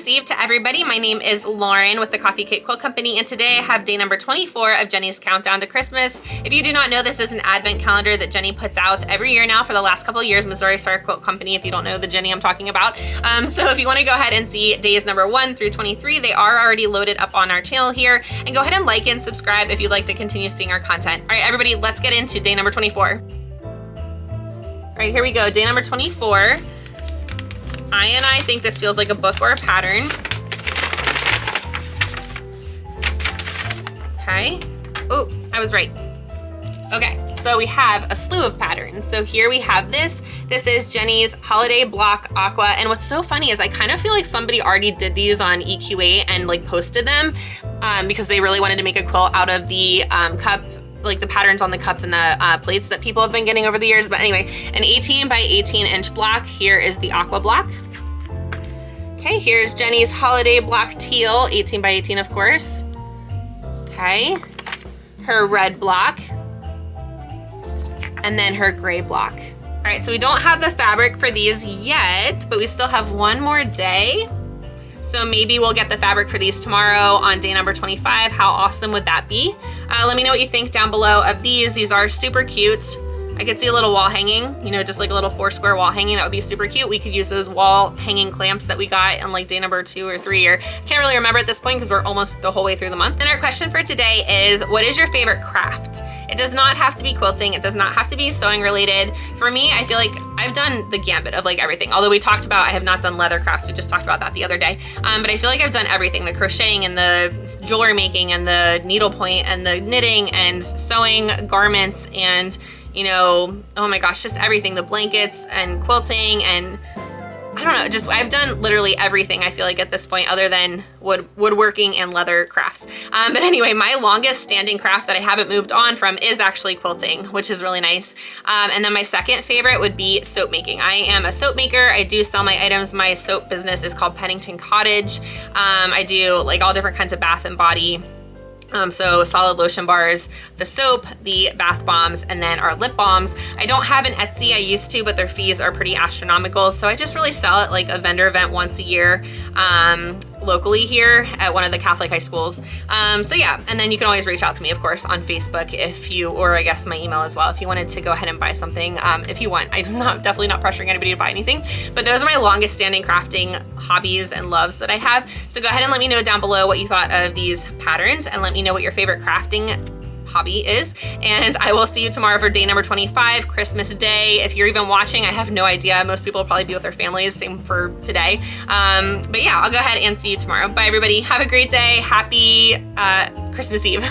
Christmas Eve to everybody. My name is Lauren with the Coffee Cake Quilt Company, and today I have day number 24 of Jenny's Countdown to Christmas. If you do not know, this is an advent calendar that Jenny puts out every year now for the last couple of years, Missouri Star Quilt Company, if you don't know the Jenny I'm talking about. So if you want to go ahead and see days number 1 through 23, they are already loaded up on our channel here, and go ahead and like and subscribe if you'd like to continue seeing our content. All right, everybody, let's get into day number 24. All right, here we go, day number 24. I think this feels like a book or a pattern. Okay. Oh, I was right. Okay, so we have a slew of patterns. So here we have this. This is Jenny's Holiday Block Aqua. And what's so funny is I kind of feel like somebody already did these on EQA and like posted them because they really wanted to make a quilt out of the cup, like the patterns on the cups and the plates that people have been getting over the years. But anyway, an 18 by 18 inch block. Here is the Aqua block. Okay, here's Jenny's Holiday Block Teal, 18 by 18 of course. Okay, her red block, and then her gray block. All right, so we don't have the fabric for these yet, but we still have one more day. So maybe we'll get the fabric for these tomorrow on day number 25. How awesome would that be? Let me know what you think down below of these. These are super cute. I could see a little wall hanging, you know, just like a little 4-square wall hanging. That would be super cute. We could use those wall hanging clamps that we got on like day number 2 or 3, or can't really remember at this point because we're almost the whole way through the month. And our question for today is, what is your favorite craft? It does not have to be quilting. It does not have to be sewing related. For me, I feel like I've done the gambit of like everything. Although we talked about, I have not done leather crafts. We just talked about that the other day. But I feel like I've done everything, the crocheting and the jewelry making and the needlepoint and the knitting and sewing garments and, you know, oh my gosh, just everything, the blankets and quilting and I don't know, just I've done literally everything I feel like at this point other than woodworking and leather crafts. But anyway, my longest standing craft that I haven't moved on from is actually quilting, which is really nice. And then my second favorite would be soap making. I am a soap maker. I do sell my items. My soap business is called Pennington Cottage. I do like all different kinds of bath and body. So solid lotion bars, the soap, the bath bombs, and then our lip balms. I don't have an Etsy, I used to, but their fees are pretty astronomical. So I just really sell at like a vendor event once a year, locally here at one of the Catholic high schools. So yeah, and then you can always reach out to me, of course, on Facebook if you, or I guess my email as well, if you wanted to go ahead and buy something, if you want. I'm definitely not pressuring anybody to buy anything, but those are my longest standing crafting hobbies and loves that I have. So go ahead and let me know down below what you thought of these patterns and let me know what your favorite crafting hobby is, and I will see you tomorrow for day number 25, Christmas Day. If you're even watching, I have no idea. Most people will probably be with their families, same for today. But yeah, I'll go ahead and see you tomorrow. Bye everybody, have a great day. Happy Christmas Eve.